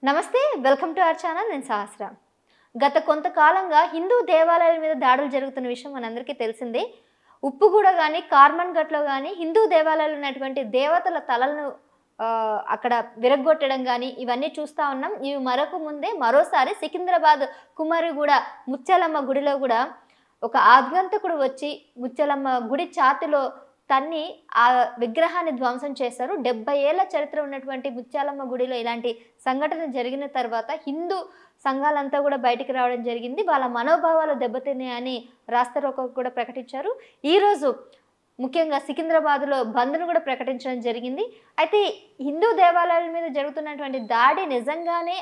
నమస్తే welcome to our channel నేను సహస్ర గత కొంతకాలంగా హిందూ దేవాలయాల మీద దాడులు జరుగుతున్న విషయం మనందరికీ తెలిసిందే ఉప్పుగూడ గాని కార్మన్ ఘట్లో గాని హిందూ దేవాలయాల్లో ఉన్నటువంటి దేవతల తలలను అక్కడ విరగ్గొట్టడం గాని ఇవన్నీ చూస్తా ఉన్నాం ఇవి మరోసారి సికింద్రాబాద్ కుమారిగూడ ముత్యాలమ్మ గుడిలో కూడా ఒక ఆగంతకుడు వచ్చి ముత్యాలమ్మ గుడి ఛాతిలో తన్ని ఆ విగ్రహాన్ని ధ్వంసం చేశారు 70 ఏళ్ల చరిత్ర ఉన్నటువంటి ముత్యాలమ్మ గుడిలో ఇలాంటి సంఘటన జరిగిన తర్వాత హిందూ సంఘాలంతా కూడా బయటికి రావడం జరిగింది వాళ్ళ మనోభావాలు దెబ్బతిన్నాయని రాస్తారోకో కూడా ప్రకటించారు ఈ రోజు ముఖ్యంగా సికింద్రాబాద్లో బంద్ను కూడా ప్రకటించడం జరిగింది అయితే హిందూ దేవాలయాల మీద జరుగుతున్నటువంటి దాడి నిజంగానే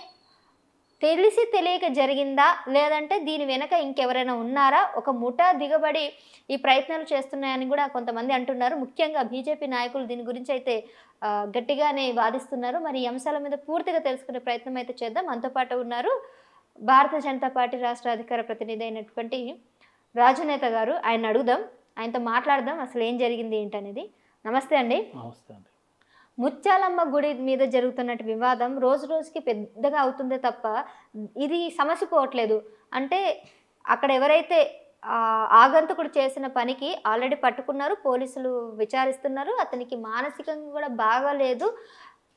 తెలిసి తెలియక జరిగిందా లేదంటే దీని వెనక ఇంకెవరైనా ఉన్నారా ఒక ముఠా దిగబడి ఈ ప్రయత్నాలు చేస్తున్నాయని కూడా కొంతమంది అంటున్నారు ముఖ్యంగా బీజేపీ నాయకులు దీని గురించి అయితే గట్టిగానే వాదిస్తున్నారు మరి ఈ అంశాల మీద పూర్తిగా తెలుసుకునే ప్రయత్నం అయితే చేద్దాం మనతో పాటు ఉన్నారు భారతీయ జనతా పార్టీ రాష్ట్ర అధికార ప్రతినిధి అయినటువంటి రాజనేత గారు ఆయన అడుగుదాం ఆయనతో మాట్లాడదాం అసలు ఏం జరిగింది ఏంటనేది నమస్తే అండి నమస్తే అండి ముత్యాలమ్మ గుడి మీద జరుగుతున్నట్టు వివాదం రోజు రోజుకి పెద్దగా అవుతుందే తప్ప ఇది సమస్య పోవట్లేదు అంటే అక్కడ ఎవరైతే ఆగంతకుడు చేసిన పనికి ఆల్రెడీ పట్టుకున్నారు పోలీసులు విచారిస్తున్నారు అతనికి మానసికంగా కూడా బాగాలేదు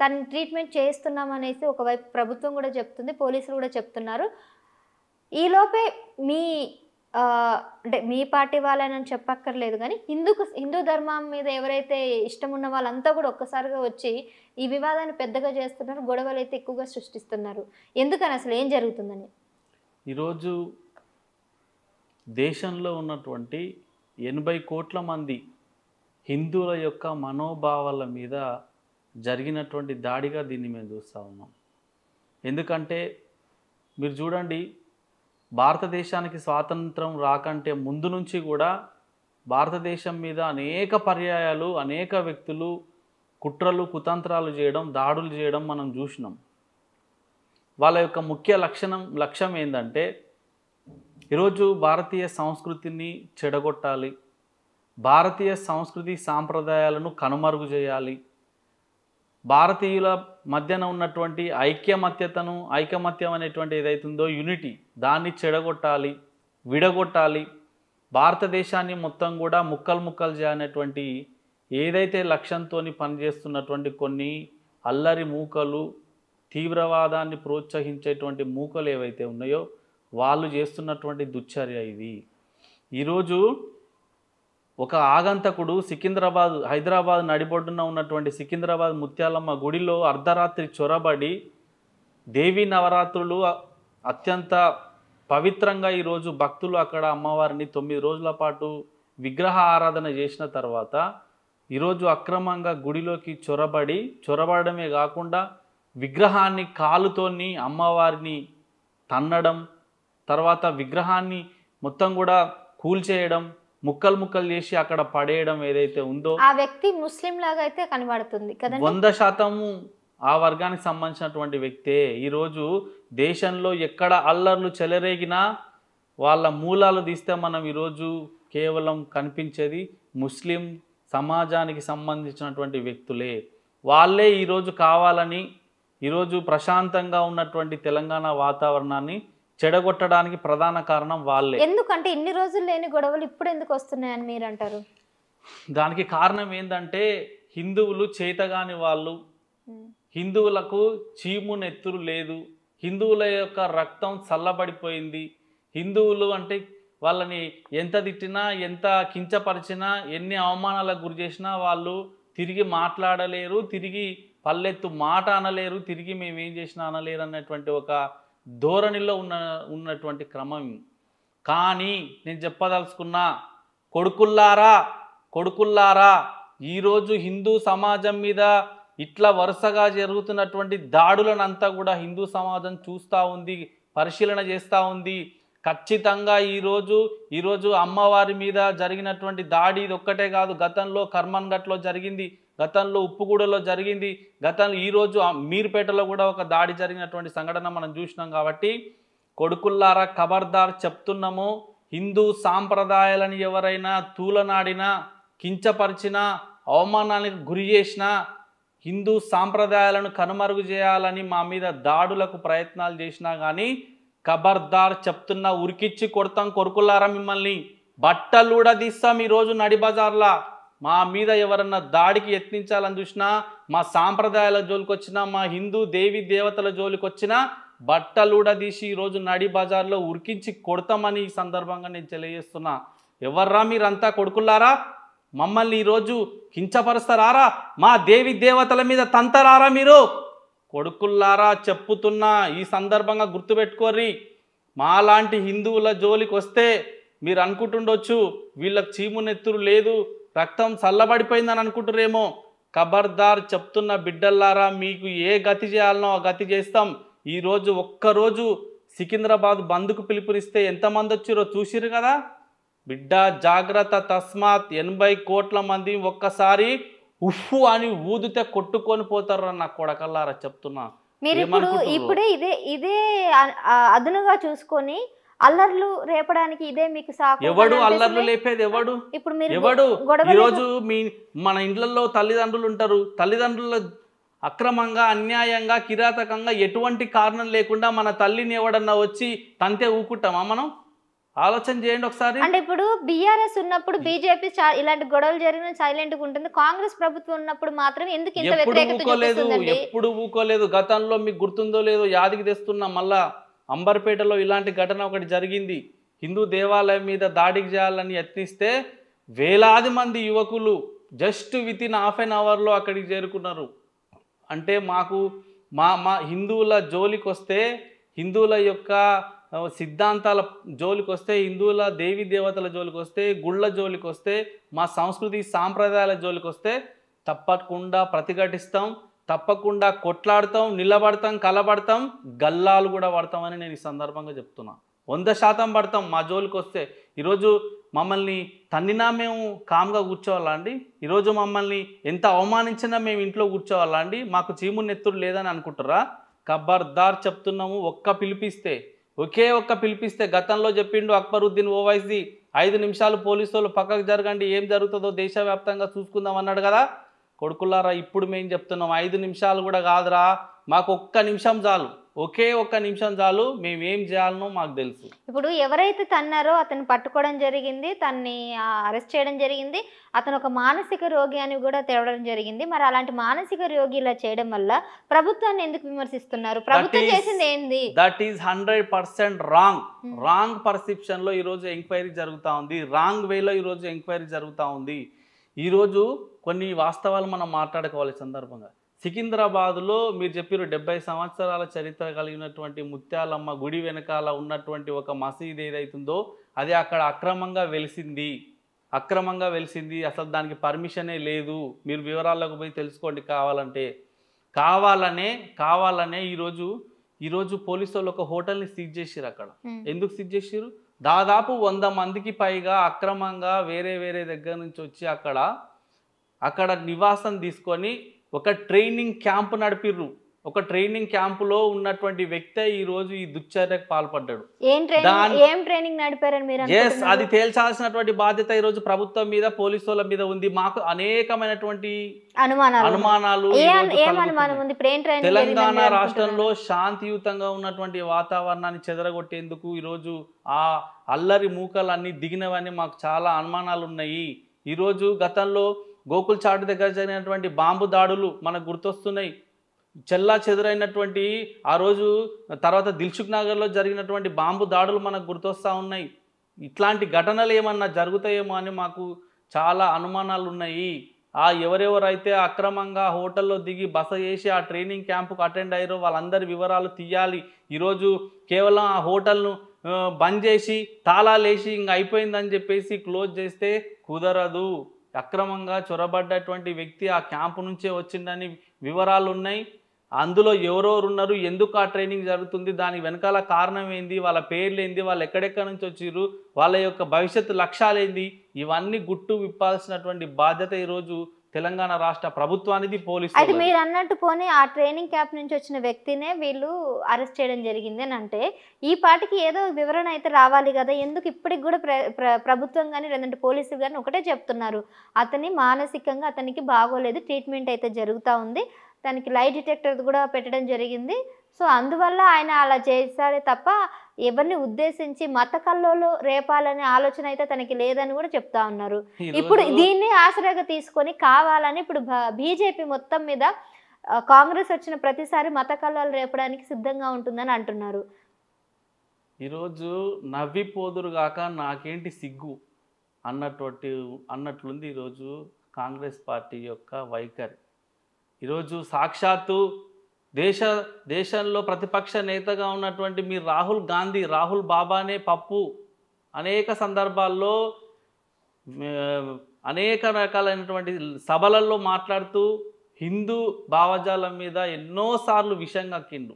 తను ట్రీట్మెంట్ చేస్తున్నాం అనేసి ఒకవైపు ప్రభుత్వం కూడా చెప్తుంది పోలీసులు కూడా చెప్తున్నారు ఈలోపే మీ అంటే మీ పార్టీ వాళ్ళని చెప్పక్కర్లేదు కానీ హిందూ ధర్మం మీద ఎవరైతే ఇష్టం ఉన్న వాళ్ళంతా కూడా ఒక్కసారిగా వచ్చి ఈ వివాదాన్ని పెద్దగా చేస్తున్నారు గొడవలు అయితే ఎక్కువగా సృష్టిస్తున్నారు ఎందుకని అసలు ఏం జరుగుతుందని ఈరోజు దేశంలో ఉన్నటువంటి 80 కోట్ల మంది హిందువుల యొక్క మనోభావాల మీద జరిగినటువంటి దాడిగా దీన్ని మేము చూస్తూ ఉన్నాం ఎందుకంటే మీరు చూడండి భారతదేశానికి స్వాతంత్రం రాకంటే ముందు నుంచి కూడా భారతదేశం మీద అనేక పర్యాయాలు అనేక వ్యక్తులు కుట్రలు కుతంత్రాలు చేయడం దాడులు చేయడం మనం చూసినాం వాళ్ళ యొక్క ముఖ్య లక్ష్యం ఏంటంటే ఈరోజు భారతీయ సంస్కృతిని చెడగొట్టాలి భారతీయ సంస్కృతి సాంప్రదాయాలను కనుమరుగు చేయాలి భారతీయుల మధ్యన ఉన్నటువంటి ఐకమత్యం అనేటువంటి ఏదైతుందో యూనిటీ దాన్ని చెడగొట్టాలి విడగొట్టాలి భారతదేశాన్ని మొత్తం కూడా ముక్కలు చేయనటువంటి ఏదైతే లక్ష్యంతో పనిచేస్తున్నటువంటి కొన్ని అల్లరి మూకలు తీవ్రవాదాన్ని ప్రోత్సహించేటువంటి మూకలు ఏవైతే ఉన్నాయో వాళ్ళు చేస్తున్నటువంటి దుశ్చర్య ఇది ఈరోజు ఒక ఆగంతకుడు హైదరాబాద్ నడిబొడ్డున ఉన్నటువంటి సికింద్రాబాద్ ముత్యాలమ్మ గుడిలో అర్ధరాత్రి చొరబడి దేవీ నవరాత్రులు అత్యంత పవిత్రంగా ఈరోజు భక్తులు అక్కడ అమ్మవారిని 9 రోజుల పాటు విగ్రహ ఆరాధన చేసిన తర్వాత ఈరోజు అక్రమంగా గుడిలోకి చొరబడమే కాకుండా విగ్రహాన్ని కాలుతోని అమ్మవారిని తన్నడం తర్వాత విగ్రహాన్ని మొత్తం కూడా కూల్చేయడం ముక్కలు చేసి అక్కడ పడేయడం ఏదైతే ఉందో ఆ వ్యక్తి ముస్లిం లాగా అయితే కనబడుతుంది కదా 100% ఆ వర్గానికి సంబంధించినటువంటి వ్యక్తే ఈరోజు దేశంలో ఎక్కడ అల్లర్లు చెలరేగినా వాళ్ళ మూలాలు తీస్తే మనం ఈరోజు కేవలం కనిపించేది ముస్లిం సమాజానికి సంబంధించినటువంటి వ్యక్తులే వాళ్ళే ఈరోజు కావాలని ఈరోజు ప్రశాంతంగా ఉన్నటువంటి తెలంగాణ వాతావరణాన్ని చెడగొట్టడానికి ప్రధాన కారణం వాళ్ళే ఎందుకంటే ఇన్ని రోజులు లేని గొడవలు ఇప్పుడు ఎందుకు వస్తున్నాయని మీరు అంటారు దానికి కారణం ఏంటంటే హిందువులు చేతగాని వాళ్ళు హిందువులకు చీము నెత్తురు లేదు హిందువుల యొక్క రక్తం చల్లబడిపోయింది హిందువులు అంటే వాళ్ళని ఎంత తిట్టినా ఎంత కించపరిచినా ఎన్ని అవమానాలకు గురి చేసినా వాళ్ళు తిరిగి మాట్లాడలేరు తిరిగి పల్లెత్తు మాట అనలేరు తిరిగి మేమేం చేసినా అనలేరు అన్నటువంటి ఒక ధోరణిలో ఉన్నటువంటి క్రమం కానీ నేను చెప్పదలుచుకున్నా కొడుకుల్లారా ఈరోజు హిందూ సమాజం మీద ఇట్లా వరుసగా జరుగుతున్నటువంటి దాడులనంతా కూడా హిందూ సమాజం చూస్తూ ఉంది పరిశీలన చేస్తూ ఉంది ఖచ్చితంగా ఈరోజు అమ్మవారి మీద జరిగినటువంటి దాడి ఇది ఒక్కటే కాదు గతంలో కర్మన్ ఘట్లో జరిగింది గతంలో ఉప్పుగూడలో జరిగింది ఈరోజు మీర్పేటలో కూడా ఒక దాడి జరిగినటువంటి సంఘటన మనం చూసినాం కాబట్టి కొడుకుల్లారా ఖబర్దార్ చెప్తున్నాము హిందూ సాంప్రదాయాలను ఎవరైనా తూలనాడినా కించపరిచినా అవమానానికి గురి చేసినా హిందూ సాంప్రదాయాలను కనుమరుగు చేయాలని మా మీద దాడులకు ప్రయత్నాలు చేసినా కానీ ఖబర్దార్ చెప్తున్నా, ఉరికిచ్చి కొడతాం కొరుకులారా మిమ్మల్ని, బట్టలు కూడా తీస్తాం ఈరోజు నడి బజార్లా. మా మీద ఎవరన్నా దాడికి యత్నించాలని చూసినా, మా సాంప్రదాయాల జోలికి వచ్చినా, మా హిందూ దేవి దేవతల జోలికి వచ్చినా బట్టలు కూడా తీసి ఈరోజు నడి బజార్లో ఉరికించి కొడతామని ఈ సందర్భంగా నేను తెలియజేస్తున్నా. ఎవర్రా మీరంతా కొడుకులారా? మమ్మల్ని ఈరోజు కించపరుస్తారా? మా దేవి దేవతల మీద తంతరారా మీరు? కొడుకుల్లారా చెప్పుతున్నా, ఈ సందర్భంగా గుర్తుపెట్టుకోర్రి. మాలాంటి హిందువుల జోలికి వస్తే మీరు అనుకుంటుండొచ్చు వీళ్ళకి చీమునెత్తురు లేదు, రక్తం చల్లబడిపోయిందని అనుకుంటురేమో. ఖబర్దార్ చెప్తున్న బిడ్డల్లారా, మీకు ఏ గతి చేయాలనో ఆ గతి చేస్తాం. ఈరోజు ఒక్కరోజు సికింద్రాబాద్ బంద్కు పిలుపునిస్తే ఎంతమంది వచ్చిరో చూసిరు కదా. బిడ్డ జాగ్రత్త, తస్మాత్ 80 కోట్ల మంది ఒక్కసారి ఉఫ్ఫు అని ఊదితే కొట్టుకొని పోతారు నా కొడకల్లారా చెప్తున్నా. మీరు ఇప్పుడే ఇదే అదునుగా చూసుకొని అల్లర్లు రేపడానికి ఇదే మీకు సాకు. ఎవడు అల్లర్లు లేపేది? ఎవడు? ఇప్పుడు మీరు ఎవడు? ఈరోజు మన ఇండ్లలో తల్లిదండ్రులు ఉంటారు. తల్లిదండ్రుల అక్రమంగా, అన్యాయంగా, కిరాతకంగా ఎటువంటి కారణం లేకుండా మన తల్లిని ఎవడన్నా వచ్చి తంతే ఊకుంటామా మనం? ఆలోచన చేయండి ఒకసారి. అంటే ఇప్పుడు బీఆర్ఎస్ ఉన్నప్పుడు బీజేపీ ఇలాంటి గొడవలు జరిగిన సైలెంట్ గా ఉంటుంది, కాంగ్రెస్ ప్రభుత్వం ఉన్నప్పుడు మాత్రం ఎందుకు ఇంత వ్యతిరేకత చూపిస్తుందండి? ఎప్పుడు ఊకోలేదు. గతంలో మీకు గుర్తుందో లేదో యాదికి తెస్తున్నా, మళ్ళా అంబర్పేటలో ఇలాంటి ఘటన ఒకటి జరిగింది. హిందూ దేవాలయం మీద దాడికి చేయాలని యత్నిస్తే వేలాది మంది యువకులు జస్ట్ వితిన్ హాఫ్ అన్ అవర్లో అక్కడికి చేరుకున్నారు. అంటే మాకు మా హిందువుల జోలికి వస్తే, హిందువుల యొక్క సిద్ధాంతాల జోలికి వస్తే, హిందువుల దేవి దేవతల జోలికి వస్తే, గుళ్ళ జోలికి వస్తే, మా సంస్కృతి సాంప్రదాయాల జోలికి వస్తే తప్పకుండా ప్రతిఘటిస్తాం, తప్పకుండా కొట్లాడతాం, నిలబడతాం, కలబడతాం, గల్లాలు కూడా పడతామని నేను ఈ సందర్భంగా చెప్తున్నా. 100% పడతాం మా జోలికి వస్తే. ఈరోజు మమ్మల్ని తన్నినా మేము కామ్గా కూర్చోవాలా అండి? ఈరోజు మమ్మల్ని ఎంత అవమానించినా మేము ఇంట్లో కూర్చోవాలా అండి? మాకు చీమునెత్తురు లేదని అనుకుంటారా? ఖబర్దార్ చెప్తున్నాము. ఒకే ఒక్క పిలిపిస్తే గతంలో చెప్పిండు అక్బరుద్దీన్ ఓవైసీ, 5 నిమిషాలు పోలీసు వాళ్ళు పక్కకు జరగండి, ఏం జరుగుతుందో దేశవ్యాప్తంగా చూసుకుందాం అన్నాడు కదా. కొడుకులారా, ఇప్పుడు మేము చెప్తున్నాం 5 నిమిషాలు కూడా కాదురా, మాకు ఒక్క నిమిషం చాలు, ఒకే ఒక్క నిమిషం చాలు, మేమేం చేయాలనో మాకు తెలుసు. ఇప్పుడు ఎవరైతే తన్నారో అతను పట్టుకోవడం జరిగింది, తన్ని అరెస్ట్ చేయడం జరిగింది. అతను ఒక మానసిక రోగి అని కూడా తేవడం జరిగింది. మరి అలాంటి మానసిక రోగి ఇలా చేయడం వల్ల ప్రభుత్వాన్ని ఎందుకు విమర్శిస్తున్నారు? ప్రభుత్వం చేసింది ఏంది? దట్ ఈస్ 100% రాంగ్ పర్సెప్షన్ లో ఈరోజు ఎంక్వైరీ జరుగుతూ ఉంది. రాంగ్ వేలో ఈరోజు ఎంక్వైరీ జరుగుతూ ఉంది. ఈరోజు కొన్ని వాస్తవాలు మనం మాట్లాడుకోవాలి సందర్భంగా. సికింద్రాబాద్లో మీరు చెప్పారు 70 సంవత్సరాల చరిత్ర కలిగినటువంటి ముత్యాలమ్మ గుడి వెనకాల ఉన్నటువంటి ఒక మసీద్ ఏదైతుందో అది అక్కడ అక్రమంగా వెలిసింది. అసలు దానికి పర్మిషనే లేదు. మీరు వివరాల్లోకి పోయి తెలుసుకోండి కావాలంటే. కావాలనే ఈరోజు పోలీసు వాళ్ళు ఒక హోటల్ని సీజ్ చేసిరు. అక్కడ ఎందుకు సీజ్ చేసిరు? దాదాపు 100 మందికి పైగా అక్రమంగా వేరే దగ్గర నుంచి వచ్చి అక్కడ నివాసం తీసుకొని ఒక ట్రైనింగ్ క్యాంప్ నడిపిర్రు. ఒక ట్రైనింగ్ క్యాంపులో ఉన్నటువంటి వ్యక్తి ఈరోజు ఈ దుశ్చర్యకు పాల్పడ్డాడు. ఏం ట్రైనింగ్ నడిపారని మీరు అనుకుంటున్నారు? అది తేల్చాల్సినటువంటి బాధ్యత ఈరోజు ప్రభుత్వం మీద, పోలీసు వాళ్ళ మీద ఉంది. మాకు అనేకమైనటువంటి అనుమానాలు. తెలంగాణ రాష్ట్రంలో శాంతియుతంగా ఉన్నటువంటి వాతావరణాన్ని చెదరగొట్టేందుకు ఈరోజు ఆ అల్లరి మూకలన్నీ దిగినవన్నీ మాకు చాలా అనుమానాలు ఉన్నాయి. ఈరోజు గతంలో గోకుల్ చాటు దగ్గర జరిగినటువంటి బాంబు దాడులు మనకు గుర్తొస్తున్నాయి. చెల్లా చెదురైనటువంటి ఆ రోజు తర్వాత దిల్సుఖ్ నగర్లో జరిగినటువంటి బాంబు దాడులు మనకు గుర్తొస్తూ ఉన్నాయి. ఇట్లాంటి ఘటనలు ఏమన్నా జరుగుతాయేమో అని మాకు చాలా అనుమానాలు ఉన్నాయి. ఎవరెవరైతే అక్రమంగా హోటల్లో దిగి బస చేసి ఆ ట్రైనింగ్ క్యాంపుకు అటెండ్ అయ్యారో వాళ్ళందరి వివరాలు తీయాలి. ఈరోజు కేవలం ఆ హోటల్ను బంద్ చేసి తాళాలేసి ఇంక అయిపోయిందని చెప్పేసి క్లోజ్ చేస్తే కుదరదు. అక్రమంగా చొరబడ్డటువంటి వ్యక్తి ఆ క్యాంపు నుంచే వచ్చిందని వివరాలు ఉన్నాయి. అందులో ఎవరెవరు ఉన్నారు, ఎందుకు ఆ ట్రైనింగ్ జరుగుతుంది, దాని వెనకాల కారణం ఏంది, వాళ్ళ పేర్లు ఏంది, వాళ్ళు ఎక్కడెక్కడి నుంచి వచ్చిర్రు, వాళ్ళ యొక్క భవిష్యత్తు లక్ష్యాలు ఏంది, ఇవన్నీ గుట్టు విప్పాల్సినటువంటి బాధ్యత ఈరోజు తెలంగాణ రాష్ట్ర ప్రభుత్వానికి పోలీసు అయితే మీరు అన్నట్టు పోనీ ఆ ట్రైనింగ్ క్యాంప్ నుంచి వచ్చిన వ్యక్తినే వీళ్ళు అరెస్ట్ చేయడం జరిగింది అని అంటే ఈ పాటికి ఏదో వివరణ అయితే రావాలి కదా, ఎందుకు ఇప్పటికి కూడా ప్రభుత్వం కానీ లేదంటే పోలీసులు కానీ ఒకటే చెప్తున్నారు, అతని మానసికంగా అతనికి బాగోలేదు, ట్రీట్మెంట్ అయితే జరుగుతూ ఉంది, దానికి లై డిటెక్టర్ కూడా పెట్టడం జరిగింది, సో అందువల్ల ఆయన అలా చేశాడే తప్ప ఎవరిని ఉద్దేశించి మత కల్లోలు రేపాలనే ఆలోచన అయితే తనకి లేదని కూడా చెప్తా ఉన్నారు. ఇప్పుడు దీన్ని ఆసరాగా తీసుకొని కావాలని ఇప్పుడు బీజేపీ మొత్తం మీద కాంగ్రెస్ వచ్చిన ప్రతిసారి మత కల్లోలు రేపడానికి సిద్ధంగా ఉంటుందని అంటున్నారు. ఈరోజు నవ్విపోదురు గాక నాకేంటి సిగ్గు అన్నట్లుంది ఈరోజు కాంగ్రెస్ పార్టీ యొక్క వైఖరి. ఈరోజు సాక్షాత్తు దేశంలో ప్రతిపక్ష నేతగా ఉన్నటువంటి మీ రాహుల్ బాబానే పప్పు అనేక సందర్భాల్లో అనేక రకాలైనటువంటి సభలలో మాట్లాడుతూ హిందూ భావజాలం మీద ఎన్నోసార్లు విషం కక్కిండు,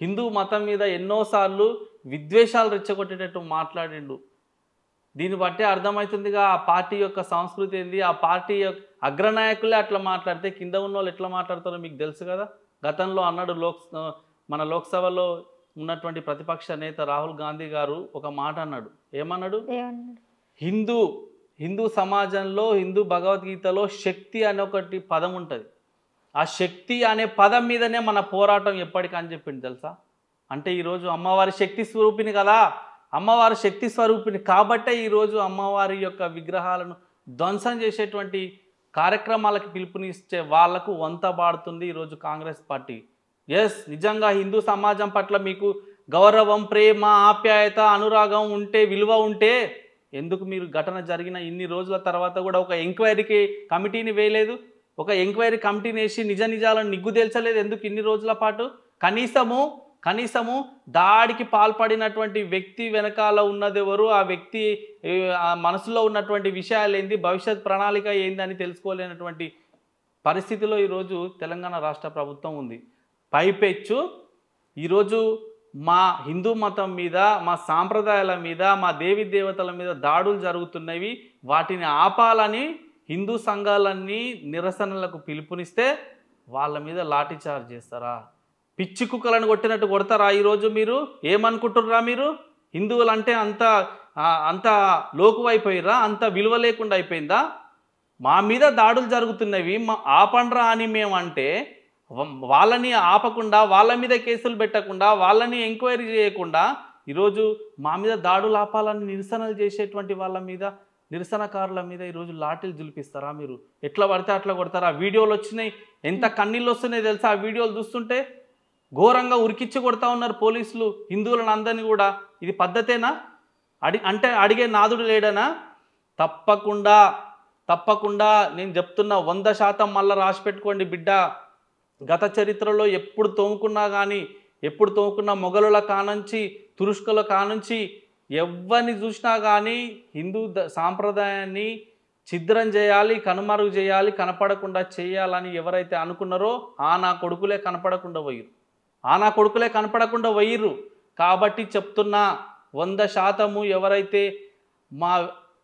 హిందూ మతం మీద ఎన్నోసార్లు విద్వేషాలు రెచ్చగొట్టేటట్టు మాట్లాడిండు. దీన్ని బట్టే అర్థమవుతుందిగా ఆ పార్టీ యొక్క సంస్కృతి ఏంది, ఆ పార్టీ యొక్క అగ్రనాయకులే అట్లా మాట్లాడితే కింద ఉన్న వాళ్ళు ఎట్లా మాట్లాడతారో మీకు తెలుసు కదా. గతంలో అన్నాడు మన లోక్సభలో ఉన్నటువంటి ప్రతిపక్ష నేత రాహుల్ గాంధీ గారు ఒక మాట అన్నాడు. ఏమన్నాడు? హిందూ సమాజంలో హిందూ భగవద్గీతలో శక్తి అనే ఒకటి పదం ఉంటుంది, ఆ శక్తి అనే పదం మీదనే మన పోరాటం ఎప్పటికని చెప్పింది తెలుసా. అంటే ఈరోజు అమ్మవారి శక్తి స్వరూపిణి కదా, అమ్మవారి శక్తి స్వరూపిణి కాబట్టే ఈరోజు అమ్మవారి యొక్క విగ్రహాలను ధ్వంసం చేసేటువంటి కార్యక్రమాలకు పిలుపునిచ్చే వాళ్లకు వంత పాడుతుంది ఈరోజు కాంగ్రెస్ పార్టీ. ఎస్, నిజంగా హిందూ సమాజం పట్ల మీకు గౌరవం, ప్రేమ, ఆప్యాయత, అనురాగం ఉంటే, విలువ ఉంటే ఎందుకు మీరు ఘటన జరిగిన ఇన్ని రోజుల తర్వాత కూడా ఒక ఎంక్వైరీకి కమిటీని వేయలేదు, ఒక ఎంక్వైరీ కమిటీని వేసి నిజాలను నిగ్గు తేల్చలేదు ఎందుకు ఇన్ని రోజుల పాటు? కనీసము దాడికి పాల్పడినటువంటి వ్యక్తి వెనకాల ఉన్నదెవరు, ఆ వ్యక్తి మనసులో ఉన్నటువంటి విషయాలు ఏంది, భవిష్యత్ ప్రణాళిక ఏందని తెలుసుకోలేనటువంటి పరిస్థితిలో ఈరోజు తెలంగాణ రాష్ట్ర ప్రభుత్వం ఉంది. పైపెచ్చు ఈరోజు మా హిందూ మతం మీద, మా సాంప్రదాయాల మీద, మా దేవి దేవతల మీద దాడులు జరుగుతున్నవి, వాటిని ఆపాలని హిందూ సంఘాలన్నీ నిరసనలకు పిలుపునిస్తే వాళ్ళ మీద లాఠీచార్జ్ చేస్తారా? పిచ్చి కుక్కలను కొట్టినట్టు కొడతారా? ఈరోజు మీరు ఏమనుకుంటుర్రా? మీరు హిందువులు అంటే అంత లోకువైపోయిరా, అంత విలువ లేకుండా అయిపోయిందా? మా మీద దాడులు జరుగుతున్నవి ఆపండ్రా అని మేమంటే వాళ్ళని ఆపకుండా, వాళ్ళ మీద కేసులు పెట్టకుండా, వాళ్ళని ఎంక్వైరీ చేయకుండా ఈరోజు మా మీద దాడులు ఆపాలని నిరసనలు చేసేటువంటి వాళ్ళ మీద, నిరసనకారుల మీద ఈరోజు లాఠీలు జులిపిస్తారా? మీరు ఎట్లా పడితే అట్లా కొడతారా? వీడియోలు వచ్చినాయి, ఎంత కన్నీళ్ళు వస్తున్నాయి తెలుసా? ఆ వీడియోలు చూస్తుంటే ఘోరంగా ఉరికిచ్చి కొడతా ఉన్నారు పోలీసులు హిందువులను అందరినీ కూడా. ఇది పద్ధతేనా? అడిగే నాదుడు లేడనా? తప్పకుండా నేను చెప్తున్నా, 100% మళ్ళీ రాసి పెట్టుకోండి బిడ్డ. గత చరిత్రలో ఎప్పుడు తోముకున్నా మొఘలుల కానుంచి, తురుష్కుల కానుంచి ఎవరిని చూసినా కానీ హిందూ సాంప్రదాయాన్ని ఛిద్రం చేయాలి, కనుమరుగు చేయాలి, కనపడకుండా చేయాలని ఎవరైతే అనుకున్నారో నా కొడుకులే కనపడకుండా పోయిర్రు. కాబట్టి చెప్తున్నా, 100% ఎవరైతే మా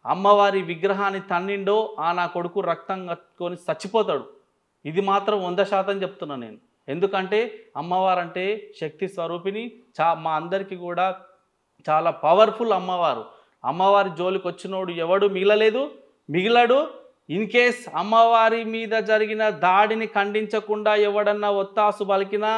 అమ్మవారి విగ్రహాన్ని తన్నిండో నా కొడుకు రక్తం కట్టుకొని చచ్చిపోతాడు. ఇది మాత్రం 100% చెప్తున్నా నేను. ఎందుకంటే అమ్మవారు అంటే శక్తి స్వరూపిణి, మా అందరికీ కూడా చాలా పవర్ఫుల్ అమ్మవారి జోలికి వచ్చినోడు ఎవడు మిగిలడు. ఇన్ కేస్ అమ్మవారి మీద జరిగిన దాడిని ఖండించకుండా ఎవడన్నా ఒత్తాసు పలికినా,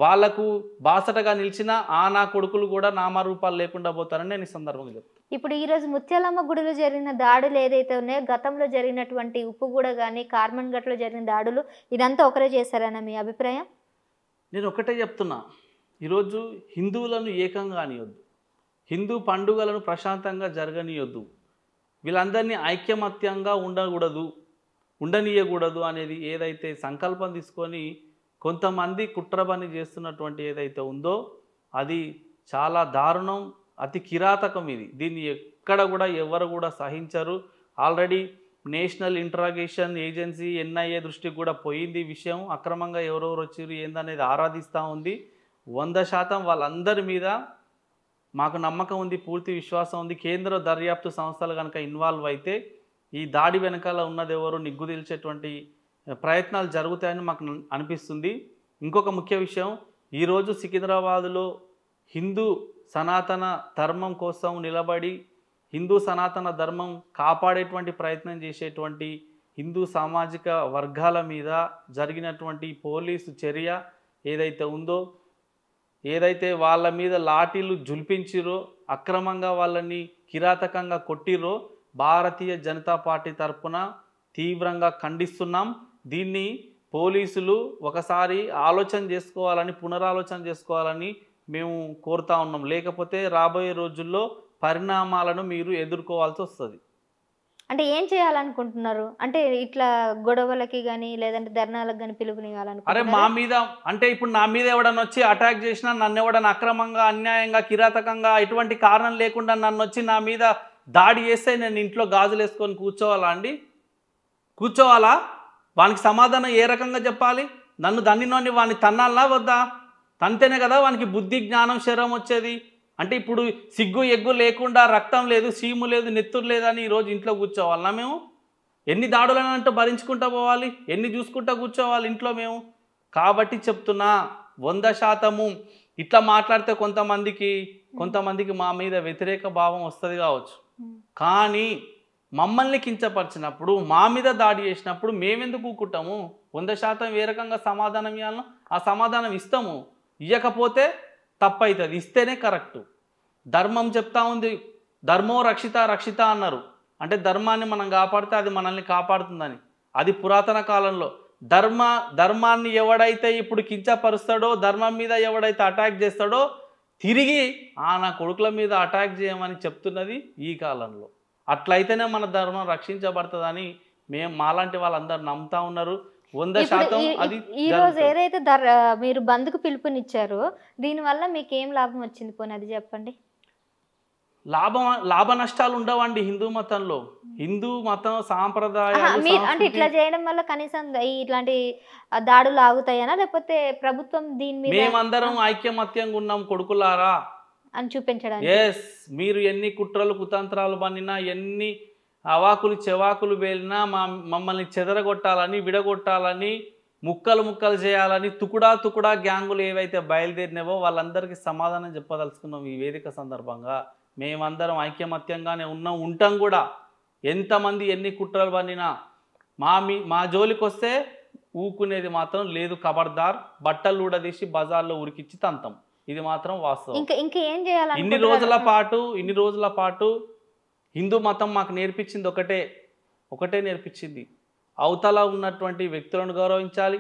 వాళ్లకు బాసటగా నిలిచిన నా కొడుకులు కూడా నామరూపాలు లేకుండా పోతారని నేను ఈ సందర్భంగా చెప్తాను. ఇప్పుడు ఈరోజు ముత్యాలమ్మ గుడిలో జరిగిన దాడులు ఏదైతే ఉన్నాయో, గతంలో జరిగినటువంటి ఉప్పుగూడ కానీ కార్మన్ ఘట్లో జరిగిన దాడులు ఇదంతా ఒకరే చేశారన్న మీ అభిప్రాయం? నేను ఒకటే చెప్తున్నా, ఈరోజు హిందువులను ఏకంగా అనియొద్దు, హిందూ పండుగలను ప్రశాంతంగా జరగనీయొద్దు, వీళ్ళందరినీ ఐక్యమత్యంగా ఉండనీయకూడదు అనేది ఏదైతే సంకల్పం తీసుకొని కొంతమంది కుట్రబని చేస్తున్నటువంటి ఏదైతే ఉందో అది చాలా దారుణం, అతి కిరాతకం. దీన్ని ఎక్కడ కూడా ఎవరు కూడా సహించరు. Already national interrogation agency NIA దృష్టికి కూడా పోయింది విషయం. అక్రమంగా ఎవరెవరు వచ్చారు ఏందనేది ఆరాధిస్తూ ఉంది. 100% వాళ్ళందరి మీద మాకు నమ్మకం ఉంది, పూర్తి విశ్వాసం ఉంది. కేంద్ర దర్యాప్తు సంస్థలు కనుక ఇన్వాల్వ్ అయితే ఈ దాడి వెనకాల ఉన్నది ఎవరు నిగ్గు తేల్చేటువంటి ప్రయత్నాలు జరుగుతాయని మాకు అనిపిస్తుంది. ఇంకొక ముఖ్య విషయం, ఈరోజు సికింద్రాబాదులో హిందూ సనాతన ధర్మం కోసం నిలబడి హిందూ సనాతన ధర్మం కాపాడేటువంటి ప్రయత్నం చేసేటువంటి హిందూ సామాజిక వర్గాల మీద జరిగినటువంటి పోలీసు చర్య ఏదైతే ఉందో, ఏదైతే వాళ్ళ మీద లాఠీలు జుల్పించిరో, అక్రమంగా వాళ్ళని కిరాతకంగా కొట్టిరో, భారతీయ జనతా పార్టీ తరఫున తీవ్రంగా ఖండిస్తున్నాం. దీన్ని పోలీసులు ఒకసారి ఆలోచన చేసుకోవాలని, పునరాలోచన చేసుకోవాలని మేము కోరుతా ఉన్నాం. లేకపోతే రాబోయే రోజుల్లో పరిణామాలను మీరు ఎదుర్కోవాల్సి వస్తుంది. అంటే ఏం చేయాలనుకుంటున్నారు? అంటే ఇట్లా గొడవలకి కానీ లేదంటే ధర్నాలకు కానీ పిలుపునివ్వాలనుకుంటున్నారు? అరే మా మీద అంటే ఇప్పుడు నా మీద ఎవడన్నా వచ్చి అటాక్ చేసినా, నన్ను ఎవడన్నా అక్రమంగా అన్యాయంగా కిరాతకంగా ఎటువంటి కారణం లేకుండా నన్ను వచ్చి నా మీద దాడి చేస్తే నేను ఇంట్లో గాజులు వేసుకొని కూర్చోవాలా అండి? కూర్చోవాలా? వానికి సమాధానం ఏ రకంగా చెప్పాలి? నన్ను దన్నినోని వాడిని తన్నాలా వద్దా? తంతేనే కదా వానికి బుద్ధి జ్ఞానం శరం వచ్చేది. అంటే ఇప్పుడు సిగ్గు ఎగ్గు లేకుండా, రక్తం లేదు, సీము లేదు, నెత్తురు లేదని ఈరోజు ఇంట్లో కూర్చోవాలన్నా మేము? ఎన్ని దాడులనంటే భరించుకుంటూ పోవాలి? ఎన్ని చూసుకుంటూ కూర్చోవాలి ఇంట్లో మేము? కాబట్టి చెప్తున్నా, 100% ఇట్లా మాట్లాడితే కొంతమందికి మా మీద వ్యతిరేక భావం వస్తుంది కావచ్చు. కానీ మమ్మల్ని కించపరిచినప్పుడు, మా మీద దాడి చేసినప్పుడు మేమెందుకు ఊకుంటాము? 100% ఏ రకంగా సమాధానం ఇవ్వాలనో ఆ సమాధానం ఇస్తాము. ఇవ్వకపోతే తప్పవుతుంది, ఇస్తేనే కరెక్టు. ధర్మం చెప్తా ఉంది, ధర్మో రక్షిత రక్షిత అన్నారు. అంటే ధర్మాన్ని మనం కాపాడితే అది మనల్ని కాపాడుతుందని. అది పురాతన కాలంలో. ధర్మాన్ని ఎవడైతే ఇప్పుడు కించపరుస్తాడో, ధర్మం మీద ఎవడైతే అటాక్ చేస్తాడో, తిరిగి నా కొడుకుల మీద అటాక్ చేయమని చెప్తున్నది ఈ కాలంలో. అట్లయితేనే మన ధర్మం రక్షించబడుతుందని మాలాంటి వాళ్ళందరూ నమ్ముతా ఉన్నారు. 100% అది. ఈ రోజు ఏదైతే మీరు బంద్కు పిలుపునిచ్చారో దీనివల్ల మీకు ఏం లాభం వచ్చింది? పోనీ అది చెప్పండి. లాభ నష్టాలు ఉండవండి హిందూ మతంలో. హిందూ మతం సాంప్రదాయాలు అంటే ఇట్లా చేయడం వల్ల కనీసం ఇట్లాంటి దాడులు ఆగుతాయనా, లేకపోతే ప్రభుత్వం దీని మీద మేమందరం ఐక్యమత్యంగా ఉన్నాం కొడుకులారా అని చూపించడానికి? ఎస్, మీరు ఎన్ని కుట్రలు కుతంత్రాలు పన్నినా, ఎన్ని అవాకులు చెవాకులు వేలినా, మమ్మల్ని చెదరగొట్టాలని, విడగొట్టాలని, ముక్కలు చేయాలని తుకుడా గ్యాంగులు ఏవైతే బయలుదేరినావో వాళ్ళందరికీ సమాధానం చెప్పదలుచుకున్నాం ఈ వేదిక సందర్భంగా. మేమందరం ఐక్యమత్యంగానే ఉంటాం కూడా. ఎంతమంది ఎన్ని కుట్రలు పన్నినా మా జోలికి వస్తే ఊకునేది మాత్రం లేదు. ఖబర్దార్, బట్టలు ఊడదీసి బజార్లో ఉరికిచ్చి తంతాం. ఇది మాత్రం వాస్తవం. ఇంకా ఏం చేయాలి? ఇన్ని రోజుల పాటు హిందూ మతం మాకు నేర్పించింది ఒకటే నేర్పించింది. అవతల ఉన్నటువంటి వ్యక్తులను గౌరవించాలి,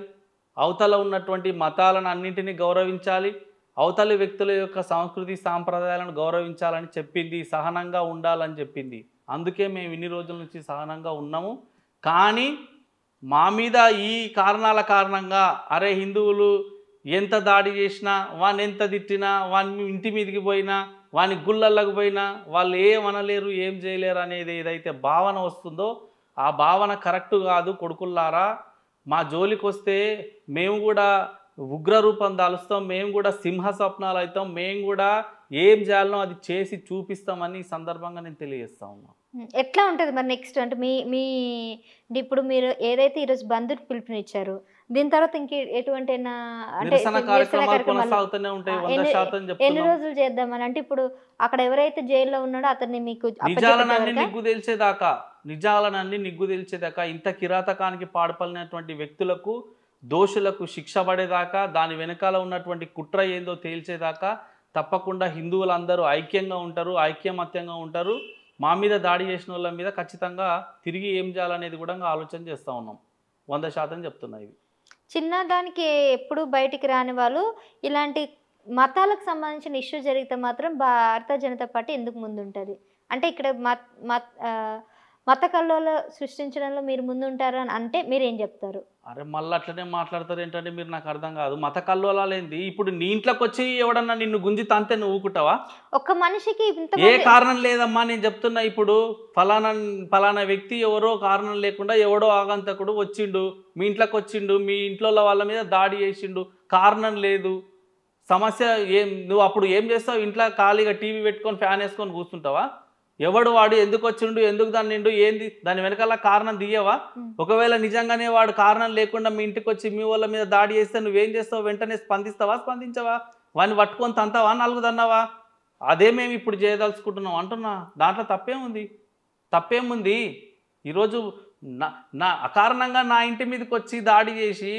అవతల ఉన్నటువంటి మతాలను అన్నింటినీ గౌరవించాలి, అవతలి వ్యక్తుల యొక్క సంస్కృతి సాంప్రదాయాలను గౌరవించాలని చెప్పింది, సహనంగా ఉండాలని చెప్పింది. అందుకే మేము ఇన్ని రోజుల నుంచి సహనంగా ఉన్నాము. కానీ మా మీద ఈ కారణంగా అరే హిందువులు ఎంత దాడి చేసినా, వాడిని ఎంత తిట్టినా, వాని ఇంటి మీదకి పోయినా, వాని గుళ్ళల్లోకి పోయినా వాళ్ళు ఏమనలేరు, ఏం చేయలేరు అనేది ఏదైతే భావన వస్తుందో ఆ భావన కరెక్ట్ కాదు. కొడుకుల్లారా, మా జోలికి వస్తే మేము కూడా ఉగ్రరూపం దాలుస్తాం, మేము కూడా సింహ స్వప్నాలు అవుతాం, మేము కూడా ఏం చేయాలనో అది చేసి చూపిస్తామని ఈ సందర్భంగా నేను తెలియజేస్తా ఉన్నాను. ఎట్లా ఉంటుంది మరి నెక్స్ట్? అంటే మీ ఇప్పుడు మీరు ఏదైతే ఈరోజు బంధుకు పిలుపునిచ్చారు, దీని తర్వాత ఇంక ఎటువంటి ఎన్ని రోజులు చేద్దామని? అంటే ఇప్పుడు అక్కడ ఎవరైతే జైల్లో ఉన్నాడో అతన్ని మీకు నిజాలన్నీ నిగ్గు తెలిసేదాకా ఇంత కిరాతకానికి పాడుపడినటువంటి వ్యక్తులకు, దోషులకు శిక్ష పడేదాకా, దాని వెనకాల ఉన్నటువంటి కుట్ర ఏందో తేల్చేదాకా తప్పకుండా హిందువులందరూ ఐక్యంగా ఉంటారు, ఐక్యమత్యంగా ఉంటారు. మా మీద దాడి చేసిన వాళ్ళ మీద ఖచ్చితంగా తిరిగి ఏం చేయాలనేది కూడా ఆలోచన చేస్తూ ఉన్నాం. 100% చెప్తున్నా. ఇది చిన్నదానికి ఎప్పుడు బయటికి రాని వాళ్ళు ఇలాంటి మతాలకు సంబంధించిన ఇష్యూ జరిగితే మాత్రం భారతీయ జనతా పార్టీ ఎందుకు ముందుంటుంది? అంటే ఇక్కడ మత కల్లోల సృష్టించడంలో మీరు ముందుంటారు అని అంటే మీరేం చెప్తారు? అరే మళ్ళీ అట్లనే మాట్లాడతారు ఏంటంటే మీరు, నాకు అర్థం కాదు. మత కల్లోలాలేంది? ఇప్పుడు నీ ఇంట్లోకి వచ్చి ఎవడన్నా నిన్ను గుంజి తంతే నువ్వు ఊకుంటావా? ఒక్క మనిషికి ఏ కారణం లేదమ్మా. నేను చెప్తున్నా, ఇప్పుడు ఫలానా వ్యక్తి ఎవరో కారణం లేకుండా ఎవడో ఆగంతకుడు వచ్చిండు, మీ ఇంట్లోకి వచ్చిండు, మీ ఇంట్లో వాళ్ళ మీద దాడి చేసిండు, కారణం లేదు, సమస్య నువ్వు అప్పుడు ఏం చేస్తావు? ఇంట్లో ఖాళీగా టీవీ పెట్టుకొని ఫ్యాన్ వేసుకొని కూర్చుంటావా? ఎవడు వాడు ఎందుకు వచ్చిండు ఎందుకు దాన్ని ఏంది దాని వెనకాల కారణం తీయవా? ఒకవేళ నిజంగానే వాడు కారణం లేకుండా మీ ఇంటికి వచ్చి మీ వాళ్ళ మీద దాడి చేస్తే నువ్వేం చేస్తావు? వెంటనే స్పందించవా? వాడిని పట్టుకొని తంతావా? నలుగుదన్నావా? అదే మేము ఇప్పుడు చేయదలుచుకుంటున్నాం అంటున్నా. దాంట్లో తప్పేముంది? ఈరోజు నా అకారణంగా నా ఇంటి మీదకి వచ్చి దాడి చేసి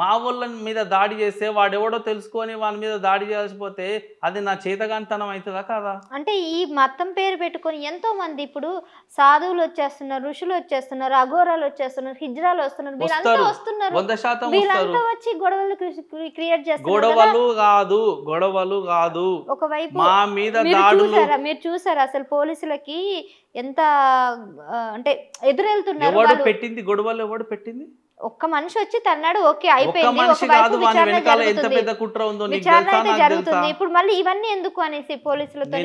మా వాళ్ళ మీద దాడి చేస్తే వాడెవడో తెలుసుకొని వాళ్ళ మీద దాడి చేసిపోతే అది నా చేతగానితనం అవుతుందా కాదా? అంటే ఈ మతం పేరు పెట్టుకొని ఎంతో మంది ఇప్పుడు సాధువులు వచ్చేస్తున్నారు, ఋషులు వచ్చేస్తున్నారు, అఘోరాలు వచ్చేస్తున్నారు, హిజ్రాలు వస్తున్నారు, వీళ్ళంతా వస్తున్నారు. 100% వీళ్ళంతా వచ్చి గొడవలు క్రియేట్ చేస్తున్నారు. గొడవలు కాదు. ఒకవైపు మా మీద దాడులు మీరు చూసారా అసలు పోలీసులకి ఎంత అంటే ఎదురెళ్తున్నారు? ఎవడు పెట్టింది గొడవలు? ఎవడు పెట్టింది? ఒక్క మనిషి వచ్చి తన్నాడు, ఓకే అయిపోయింది. ఎంత పెద్ద కుట్ర ఉందో విచారణ అయితే జరుగుతుంది. ఇప్పుడు మళ్ళీ ఇవన్నీ ఎందుకు అనేసి పోలీసులతో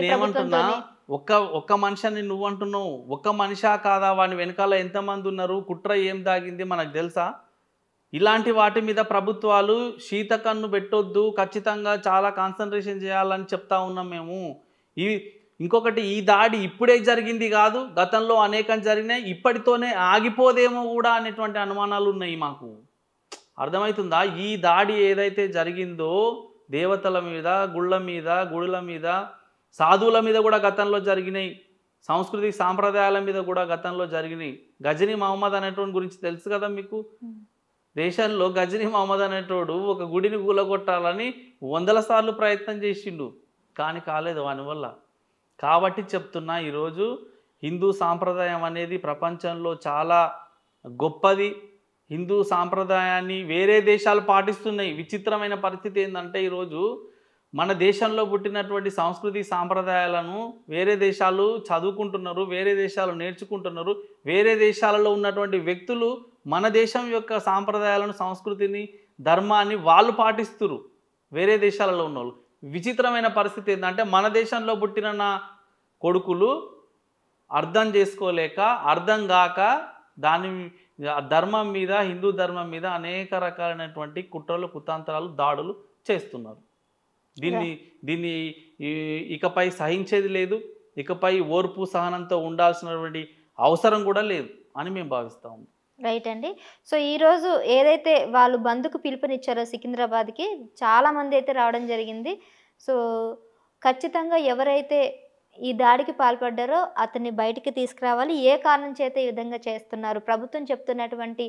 ఒక్క మనిషిని నువ్వు అంటున్నావు. ఒక్క మనిషా కాదా? వాని వెనకాల ఎంతమంది ఉన్నారు? కుట్ర ఏం దాగింది మనకు తెలుసా? ఇలాంటి వాటి మీద ప్రభుత్వాలు శీతకన్ను పెట్టొద్దు, ఖచ్చితంగా చాలా కాన్సన్ట్రేషన్ చేయాలని చెప్తా ఉన్నాం మేము. ఇంకొకటి, ఈ దాడి ఇప్పుడే జరిగింది కాదు, గతంలో అనేకం జరిగినాయి, ఇప్పటితోనే ఆగిపోదేమో కూడా అనేటువంటి అనుమానాలు ఉన్నాయి మాకు. అర్థమవుతుందా? ఈ దాడి ఏదైతే జరిగిందో దేవతల మీద, గుడుల మీద, సాధువుల మీద కూడా గతంలో జరిగినాయి, సంస్కృతి సాంప్రదాయాల మీద కూడా గతంలో జరిగినాయి. గజనీ మహమ్మద్ అనేటువంటి గురించి తెలుసు కదా మీకు. దేశంలో గజనీ మహమ్మద్ అనేటోడు ఒక గుడిని కూలగొట్టాలని 100 సార్లు ప్రయత్నం చేసిండు, కానీ కాలేదు వాని వల్ల. కాబట్టి చెప్తున్నా, ఈరోజు హిందూ సాంప్రదాయం అనేది ప్రపంచంలో చాలా గొప్పది. హిందూ సాంప్రదాయాన్ని వేరే దేశాలు పాటిస్తున్నాయి. విచిత్రమైన పరిస్థితి ఏంటంటే ఈరోజు మన దేశంలో పుట్టినటువంటి సంస్కృతి సాంప్రదాయాలను వేరే దేశాలు చదువుకుంటున్నారు, వేరే దేశాలు నేర్చుకుంటున్నారు. వేరే దేశాలలో ఉన్నటువంటి వ్యక్తులు మన దేశం యొక్క సాంప్రదాయాలను, సంస్కృతిని, ధర్మాన్ని వాళ్ళు పాటిస్తున్నారు వేరే దేశాలలో ఉన్న వాళ్ళు. విచిత్రమైన పరిస్థితి ఏంటంటే మన దేశంలో పుట్టిన నా కొడుకులు అర్థం చేసుకోలేక, అర్థం కాక దాని ధర్మం మీద, హిందూ ధర్మం మీద అనేక రకాలైనటువంటి కుట్రలు, కుతంత్రాలు, దాడులు చేస్తున్నారు. దీన్ని ఇకపై సహించేది లేదు, ఇకపై ఓర్పు సహనంతో ఉండాల్సినటువంటి అవసరం కూడా లేదు అని మేము భావిస్తాము. రైట్ అండి. సో ఈరోజు ఏదైతే వాళ్ళు బంద్కు పిలుపునిచ్చారో సికింద్రాబాద్కి చాలామంది అయితే రావడం జరిగింది. సో ఖచ్చితంగా ఎవరైతే ఈ దాడికి పాల్పడ్డారో అతన్ని బయటికి తీసుకురావాలి. ఏ కారణం చేత ఈ విధంగా చేస్తున్నారు, ప్రభుత్వం చెప్తున్నటువంటి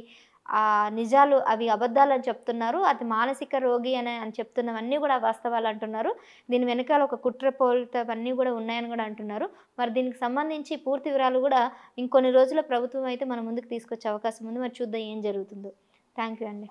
నిజాలు అవి అబద్ధాలని చెప్తున్నారు, అది మానసిక రోగి అని చెప్తున్నవన్నీ కూడా వాస్తవాలు అంటున్నారు. దీని వెనకాల ఒక కుట్రపోలితవన్నీ కూడా ఉన్నాయని కూడా అంటున్నారు. మరి దీనికి సంబంధించి పూర్తి వివరాలు కూడా ఇంకొన్ని రోజుల ప్రభుత్వం అయితే మన ముందుకు తీసుకొచ్చే అవకాశం ఉంది. మరి చూద్దాం ఏం జరుగుతుందో. థ్యాంక్ యూ అండి.